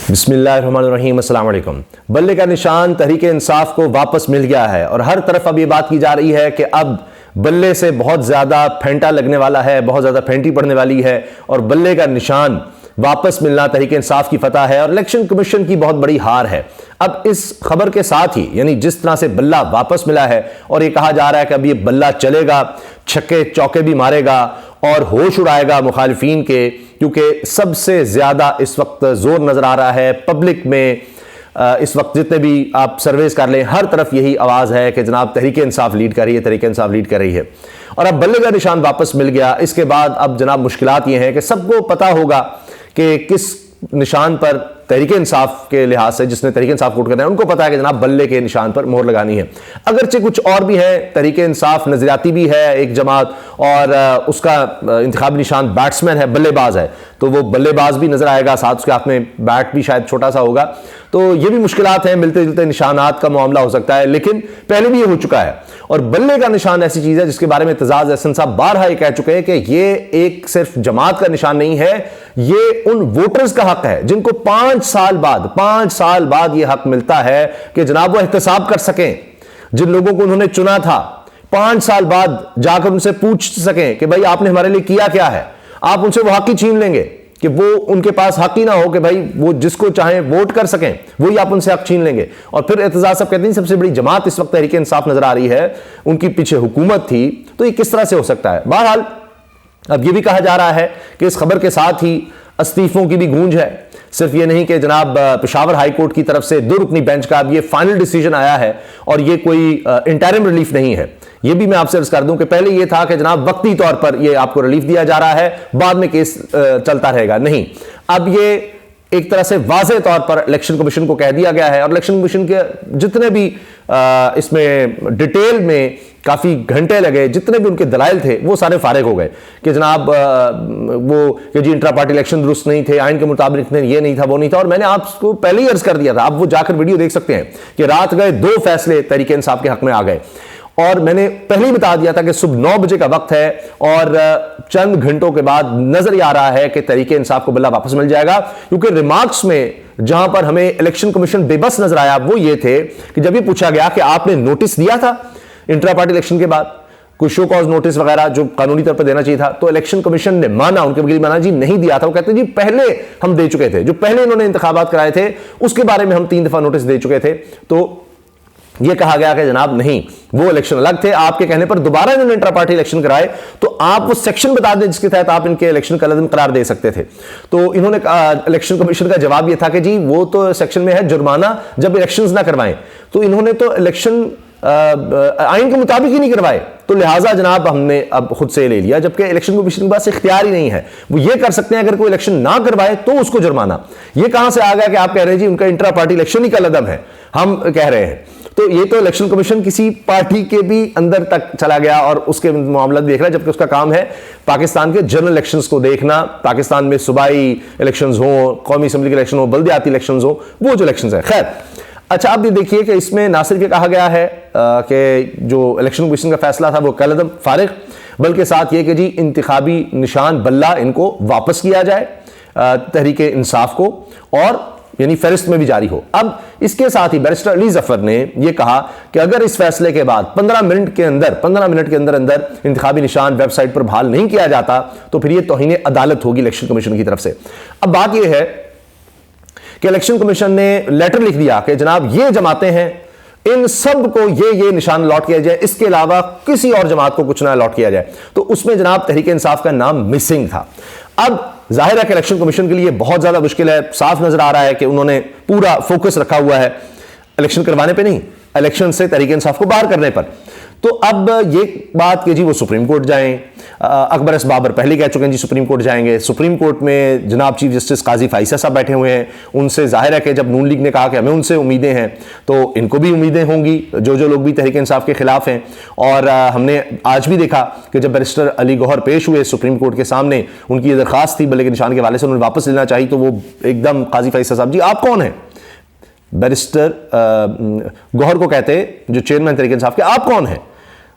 बिस्मिल्लाहिर्रहमानिर्रहीम, अस्सलाम वालेकुम। बल्ले का निशान तहरीक इंसाफ को वापस मिल गया है और हर तरफ अब ये बात की जा रही है कि अब बल्ले से बहुत ज़्यादा फेंटा लगने वाला है, बहुत ज़्यादा फेंटी पड़ने वाली है और बल्ले का निशान वापस मिलना तहरीक इंसाफ की फतह है और इलेक्शन कमीशन की बहुत बड़ी हार है। अब इस खबर के साथ ही यानी जिस तरह से बल्ला वापस मिला है और ये कहा जा रहा है कि अब ये बल्ला चलेगा, छक्के चौके भी मारेगा और होश उड़ाएगा मुखालिफिन के, क्योंकि सबसे ज़्यादा इस वक्त जोर नज़र आ रहा है पब्लिक में। इस वक्त जितने भी आप सर्वेस कर लें, हर तरफ यही आवाज़ है कि जनाब तहरीक इंसाफ लीड कर रही है, तहरीक इंसाफ लीड कर रही है। और अब बल्ले का निशान वापस मिल गया। इसके बाद अब जनाब मुश्किलात ये हैं कि सबको पता होगा कि किस निशान पर तहरीक इंसाफ के लिहाज से, जिसने तहरीक इंसाफ वोट करना है उनको पता है कि जनाब बल्ले के निशान पर मोहर लगानी है। अगरचे कुछ और भी है, तहरीक इंसाफ नजरियाती भी है एक जमात और उसका इंतखाबी निशान बैट्समैन है, बल्लेबाज है, तो वो बल्लेबाज भी नजर आएगा, साथ उसके हाथ में बैट भी शायद छोटा सा होगा। तो ये भी मुश्किलात हैं, मिलते जुलते निशानात का मामला हो सकता है, लेकिन पहले भी ये हो चुका है। और बल्ले का निशान ऐसी चीज है जिसके बारे में एतजाज अहसन साहब बारहा ये कह चुके हैं कि ये एक सिर्फ जमात का निशान नहीं है, ये उन वोटर्स का हक है जिनको 5 साल बाद ये हक मिलता है कि जनाब वो एहतसाब कर सकें। जिन लोगों को उन्होंने चुना था 5 साल बाद जाकर उनसे पूछ सकें कि भाई आपने हमारे लिए किया क्या है। आप उनसे वो हक ही छीन लेंगे कि वो उनके पास हक ही ना हो कि भाई वो जिसको चाहे वोट कर सकें, वही आप उनसे हक छीन लेंगे। और फिर एतजाज साहब कहते हैं सबसे बड़ी जमात इस वक्त तहरीक इंसाफ नजर आ रही है, उनकी पीछे हुकूमत थी, तो ये किस तरह से हो सकता है। बहरहाल अब ये भी कहा जा रहा है कि इस खबर के साथ ही इस्तीफों की भी गूंज है। सिर्फ ये नहीं कि जनाब पेशावर हाई कोर्ट की तरफ से 2 रुकनी बेंच का अब ये फाइनल डिसीजन आया है और ये कोई इंटरिम रिलीफ नहीं है। ये भी मैं आपसे अर्ज कर दूं कि पहले ये था कि जनाब वक्ती तौर पर ये आपको रिलीफ दिया जा रहा है, बाद में केस चलता रहेगा। नहीं, अब ये एक तरह से वाज़े तौर पर इलेक्शन कमीशन को कह दिया गया है और इलेक्शन कमीशन के जितने भी इसमें डिटेल में काफ़ी घंटे लगे, जितने भी उनके दलाइल थे वो सारे फारिग हो गए कि जनाब वो कि जी इंट्रा पार्टी इलेक्शन दुरुस्त नहीं थे, आइन के मुताबिक ये नहीं था, वो नहीं था। और मैंने आपको पहले ही अर्ज कर दिया था, आप वो जाकर वीडियो देख सकते हैं कि रात गए 2 फैसले तहरीक इंसाफ के हक में आ गए और मैंने पहले ही बता दिया था कि सुबह 9 बजे का वक्त है और चंद घंटों के बाद नजर ही आ रहा है कि तहरीक इंसाफ को बल्ला वापस मिल जाएगा। क्योंकि रिमार्क्स में जहां पर हमें इलेक्शन कमीशन बेबस नजर आया वो ये थे कि जब ये पूछा गया कि आपने नोटिस दिया था इंट्रा पार्टी इलेक्शन के बाद, कोई शो कॉज नोटिस वगैरह जो कानूनी तौर पर देना चाहिए था, तो इलेक्शन कमीशन ने माना, उनके वकील माना जी नहीं दिया था। वो कहते हैं जी पहले हम दे चुके थे, जो पहले इन्होंने इंतखाबात कराए थे उसके बारे में हम 3 दफा नोटिस दे चुके थे। तो यह कहा गया कि जनाब नहीं, वो इलेक्शन अलग थे, आपके कहने पर दोबारा इन्होंने इंट्रा पार्टी इलेक्शन कराए, तो आप वो सेक्शन बता दें जिसके तहत आप इनके इलेक्शन का लज़्म करार दे सकते थे। तो इन्होंने इलेक्शन कमीशन का जवाब यह था कि जी वो तो सेक्शन में है जुर्माना जब इलेक्शंस ना करवाएं। तो इन्होंने तो इलेक्शन आइन के मुताबिक ही नहीं करवाए, तो लिहाजा जनाब हमने अब खुद से ले लिया, जबकि इलेक्शन कमीशन के पास इख्तियार ही नहीं है। वो ये कर सकते हैं अगर कोई इलेक्शन ना करवाए तो उसको जुर्माना। ये कहां से आ गया कि आप कह रहे हैं जी उनका इंट्रा पार्टी इलेक्शन ही का लदम है, हम कह रहे हैं। तो ये तो इलेक्शन कमीशन किसी पार्टी के भी अंदर तक चला गया और उसके मामला देख रहा है, जबकि उसका काम है पाकिस्तान के जनरल इलेक्शंस को देखना। पाकिस्तान में सूबाई इलेक्शंस हो, कौमी असम्बली के इलेक्शन हो, बल्दियाती इलेक्शंस हो, वो जो इलेक्शंस है। खैर अच्छा, आप ये देखिए कि इसमें ना सिर्फ ये कहा गया है कि जो इलेक्शन कमीशन का फैसला था वो कलदम फारिग, बल्कि साथ ये कि जी इंतखाबी निशान बल्ला इनको वापस किया जाए तहरीक इंसाफ को, और यानी फहरिस्त में भी जारी हो। अब इसके साथ ही बैरिस्टर अली जफर ने यह कहा कि अगर इस फैसले के बाद 15 मिनट के अंदर इंतखाबी निशान वेबसाइट पर बहाल नहीं किया जाता तो फिर यह तौहीन अदालत होगी इलेक्शन कमीशन की तरफ से। अब बात यह है कि इलेक्शन कमीशन ने लेटर लिख दिया कि जनाब ये जमातें हैं, इन सब को ये निशान अलॉट किया जाए, इसके अलावा किसी और जमात को कुछ ना अलॉट किया जाए। तो उसमें जनाब तहरीक इंसाफ का नाम मिसिंग था। अब जाहिर है कि इलेक्शन कमीशन के लिए बहुत ज्यादा मुश्किल है। साफ नजर आ रहा है कि उन्होंने पूरा फोकस रखा हुआ है इलेक्शन करवाने पे नहीं, इलेक्शन से तहरीक इंसाफ को बाहर करने पर। तो अब ये बात कि जी वो सुप्रीम कोर्ट जाएं, अकबर एस बाबर पहले कह चुके हैं जी सुप्रीम कोर्ट जाएंगे। सुप्रीम कोर्ट में जनाब चीफ जस्टिस काजी फाइसा साहब बैठे हुए हैं, उनसे जाहिर है कि जब नून लीग ने कहा कि हमें उनसे उम्मीदें हैं तो इनको भी उम्मीदें होंगी, जो लोग भी तहरीक इंसाफ के खिलाफ हैं। और हमने आज भी देखा कि जब बैरिस्टर अली गौहर पेश हुए सुप्रीम कोर्ट के सामने, उनकी ये दरखास्त थी बल्ले के निशान के हवाले से उन्होंने वापस लेना चाहिए, तो वो एकदम काजी फाइसा साहब जी आप कौन हैं, बैरिस्टर गौहर को कहते जो चेयरमैन तहरीक इंसाफ के, आप कौन हैं,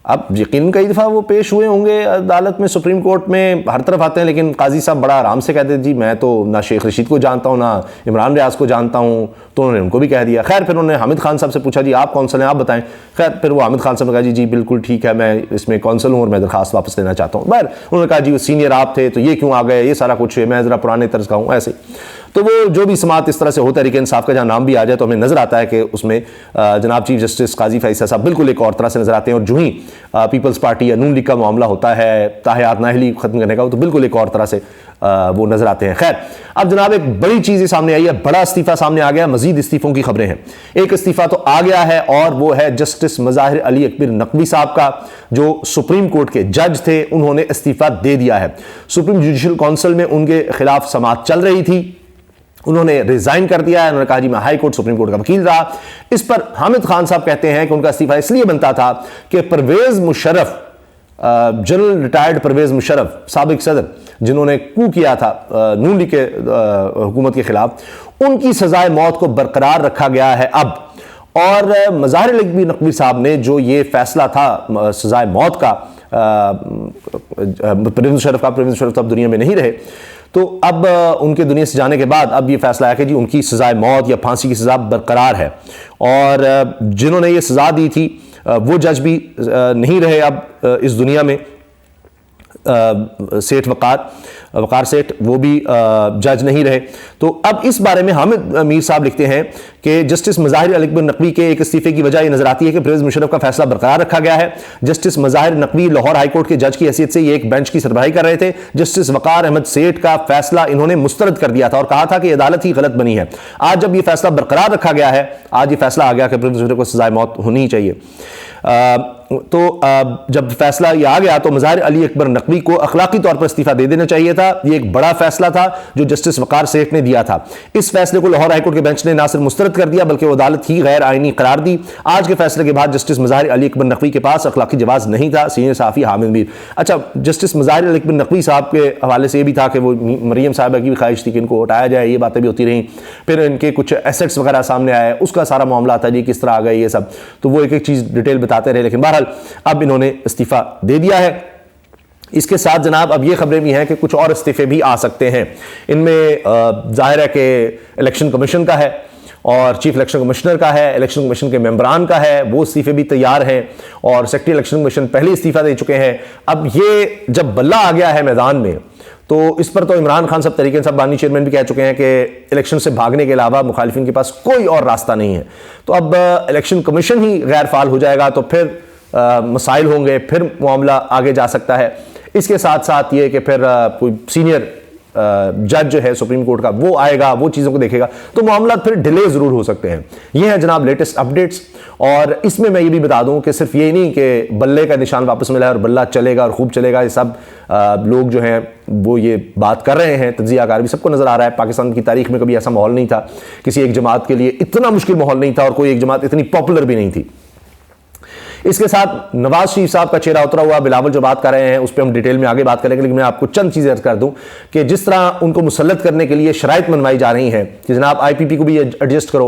अब यकीन कई दफ़ा वो पेश हुए होंगे अदालत में, सुप्रीम कोर्ट में, हर तरफ आते हैं, लेकिन काजी साहब बड़ा आराम से कहते हैं जी मैं तो ना शेख रशीद को जानता हूँ ना इमरान रियाज को जानता हूँ, तो उन्होंने उनको भी कह दिया। खैर फिर उन्होंने हामिद खान साहब से पूछा जी आप कौंसल हैं, आप बताएं। खैर फिर वो हामिद खान साहब ने कहा जी बिल्कुल ठीक है, मैं इसमें कौंसल हूँ और मैं दरखास्त वापस लेना चाहता हूँ। बहर उन्होंने कहा जी वो सीनियर आप थे तो ये क्यों आ गए, ये सारा कुछ है, मैं ज़रा पुराने तर्ज का हूँ ऐसे। तो वो जो भी समात इस तरह से हो, तहरीक इंसाफ का जहाँ नाम भी आ जाए तो हमें नज़र आता है कि उसमें जनाब चीफ जस्टिस काजी फैसल साहब बिल्कुल एक और तरह से नजर आते हैं, और जो ही पीपल्स पार्टी या नून लीग का मामला होता है ताहयात नाहली खत्म करने का, तो बिल्कुल एक और तरह से वो नजर आते हैं। खैर अब जनाब एक बड़ी चीज़ सामने आई है, बड़ा इस्तीफा सामने आ गया, मजीद इस्तीफों की खबरें हैं। एक इस्तीफा तो आ गया है और वो है जस्टिस मज़ाहिर अली अकबर नकवी साहब का, जो सुप्रीम कोर्ट के जज थे, उन्होंने इस्तीफा दे दिया है। सुप्रीम जुडिशल काउंसिल में उनके खिलाफ समाअत चल रही थी, उन्होंने रिजाइन कर दिया है। उन्होंने कहा जी मैं हाई कोर्ट सुप्रीम कोर्ट का वकील रहा। इस पर हामिद खान साहब कहते हैं कि उनका इस्तीफा इसलिए बनता था कि परवेज मुशर्रफ, जनरल रिटायर्ड परवेज मुशर्रफ साबिक सदर जिन्होंने कू किया था नून लीग के हुकूमत के खिलाफ, उनकी सजाए मौत को बरकरार रखा गया है अब। और मज़ाहिर अली नकवी साहब ने जो ये फैसला था सजाए मौत का, परवेज मुशर्रफ अब दुनिया में नहीं रहे, तो अब उनके दुनिया से जाने के बाद अब ये फैसला है कि जी उनकी सजाए मौत या फांसी की सज़ा बरकरार है। और जिन्होंने ये सज़ा दी थी वो जज भी नहीं रहे अब इस दुनिया में, सेठ वकार सेठ वो भी जज नहीं रहे। तो अब इस बारे में हामिद मीर साहब लिखते हैं कि जस्टिस मज़ाहिर अली अकबर नकवी के एक इस्तीफे की वजह ये नजर आती है कि परवेज मुशर्रफ का फैसला बरकरार रखा गया है। जस्टिस मज़ाहिर नकवी लाहौर हाईकोर्ट के जज की हैसियत से ये एक बेंच की सरबराही कर रहे थे। जस्टिस वकार अहमद सेठ का फैसला इन्होंने मुस्तरद कर दिया था और कहा था कि अदालत ही गलत बनी है। आज जब यह फैसला बरकरार रखा गया है, आज ये फैसला आ गया कि परवेज मुशर्रफ को सजाए मौत होनी ही चाहिए। जब फैसला ये आ गया तो मज़ाहिर अली अकबर नकवी को अखलाकी तौर पर इस्तीफा दे देना चाहिए था। ये एक बड़ा फैसला था जो जस्टिस वकार सेठ ने दिया था। इस फैसले को लाहौर हाईकोर्ट के बेंच ने ना सिर्फ मुस्तरद कर दिया बल्कि अदालत ही गैर आईनी करार दी। आज के फैसले के बाद जस्टिस मज़ाहिर अली अकबर नकवी के पास अखलाकी जवाज नहीं था। सीनियर साफ़ी हामिद मीर। अच्छा, जस्टिस मज़ाहिर अली अकबर नकवी साहब के हवाले से ये भी था कि वो मरियम साहिबा की भी ख्वाहिश थी कि इनको हटाया जाए, ये बातें भी होती रहीं। फिर इनके कुछ एसेट्स वगैरह सामने आए, उसका सारा मामला था जी किस तरह आ गए ये सब, तो वो एक एक चीज़ डिटेल बताते रहे। लेकिन बहरहाल अब इन्होंने इस्तीफा दे दिया है। इसके साथ जनाब अब ये खबरें भी हैं कि कुछ और इस्तीफे भी आ सकते हैं। इनमें जाहिर है कि इलेक्शन कमीशन का है और चीफ इलेक्शन कमिश्नर का है, इलेक्शन कमीशन के मेंबरान का है, वो इस्तीफे भी तैयार हैं और सेक्रेटरी इलेक्शन कमीशन पहले इस्तीफा दे चुके हैं। अब ये जब बल्ला आ गया है मैदान में तो इस पर तो इमरान खान साहब तहरीक इंसाफ बानी चेयरमैन भी कह चुके हैं कि इलेक्शन से भागने के अलावा मुखालिफिन के पास कोई और रास्ता नहीं है। तो अब इलेक्शन कमीशन ही गैर फाल हो जाएगा तो फिर मसाइल होंगे, फिर मामला आगे जा सकता है। इसके साथ साथ ये कि फिर कोई सीनियर जज जो है सुप्रीम कोर्ट का वो आएगा, वो चीज़ों को देखेगा, तो मामला फिर डिले ज़रूर हो सकते हैं। ये है जनाब लेटेस्ट अपडेट्स। और इसमें मैं ये भी बता दूं कि सिर्फ ये नहीं कि बल्ले का निशान वापस मिला है और बल्ला चलेगा और खूब चलेगा, ये सब लोग जो हैं वो ये बात कर रहे हैं, तज्ज़ियाकार भी, सबको नज़र आ रहा है। पाकिस्तान की तारीख में कभी ऐसा माहौल नहीं था, किसी एक जमात के लिए इतना मुश्किल माहौल नहीं था और कोई एक जमात इतनी पॉपुलर भी नहीं थी। इसके साथ नवाज शरीफ साहब का चेहरा उतरा हुआ, बिलावल जो बात कर रहे हैं उस पर हम डिटेल में आगे बात करेंगे, लेकिन मैं आपको चंद चीज़ें अर्ज कर दूं कि जिस तरह उनको मुसल्लत करने के लिए शराइत मनवाई जा रही हैं कि जनाब IPP को भी एडजस्ट करो,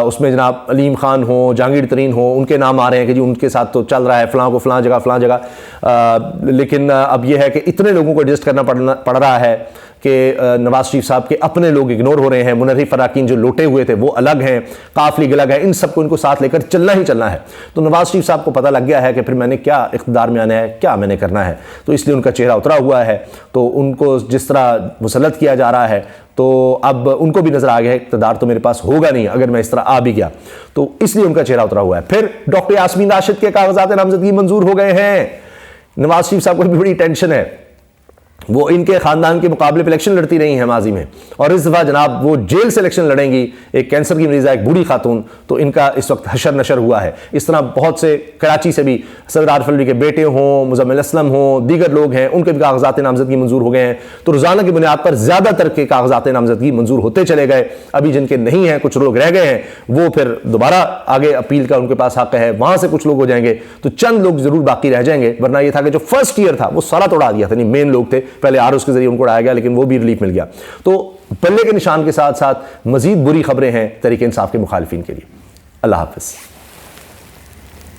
उसमें जनाब अलीम खान हो, जहांगीर तरीन हो, उनके नाम आ रहे हैं कि जी उनके साथ तो चल रहा है फ़लाँ को फ़लाँ जगह, लेकिन अब यह है कि इतने लोगों को एडजस्ट करना पड़ रहा है कि नवाज शरीफ साहब के अपने लोग इग्नोर हो रहे हैं। मुनर्रिफ फराकीन जो लोटे हुए थे वो अलग हैं, काफली अलग है, इन सबको इनको साथ लेकर चलना ही चलना है। तो नवाज शरीफ साहब को पता लग गया है कि फिर मैंने क्या इख्तियार में आना है, क्या मैंने करना है, तो इसलिए उनका चेहरा उतरा हुआ है। तो उनको जिस तरह मुसल्लत किया जा रहा है तो अब उनको भी नजर आ गया है इख्तियार तो मेरे पास होगा नहीं अगर मैं इस तरह आ भी गया, तो इसलिए उनका चेहरा उतरा हुआ है। फिर डॉक्टर यास्मीन राशिद के कागजात नामजदगी मंजूर हो गए हैं। नवाज शरीफ साहब को भी बड़ी टेंशन है, वो इनके ख़ानदान के मुकाबले पर इलेक्शन लड़ती रही हैं माजी में, और इस दफ़ा जनाब वो जेल से इलेक्शन लड़ेंगी। एक कैंसर की मरीज़ा, एक बूढ़ी खातून, तो इनका इस वक्त हशर नशर हुआ है। इस तरह बहुत से कराची से भी सदर आरिफ अलवी के बेटे हों, मुज़म्मिल असलम हों, दीगर लोग हैं, उनके भी कागजात नामजदगी मंजूर हो गए हैं। तो रोज़ाना की बुनियाद पर ज़्यादातर के कागजात नामजदगी मंजूर होते चले गए। अभी जिनके नहीं हैं, कुछ लोग रह गए हैं, वो फिर दोबारा आगे अपील का उनके पास हक़ है, वहाँ से कुछ लोग हो जाएंगे, तो चंद लोग ज़रूर बाकी रह जाएंगे। वरना ये था कि जो फर्स्ट ईयर था वो सारा तोड़ा दिया था, नहीं मेन लोग थे, पहले आर उसके जरिए उनको उड़ाया गया, लेकिन वो भी रिलीफ मिल गया। तो बल्ले के निशान के साथ साथ मजीद बुरी खबरें हैं तहरीक इंसाफ के मुखालिफिन के लिए। अल्लाह हाफ़िज़।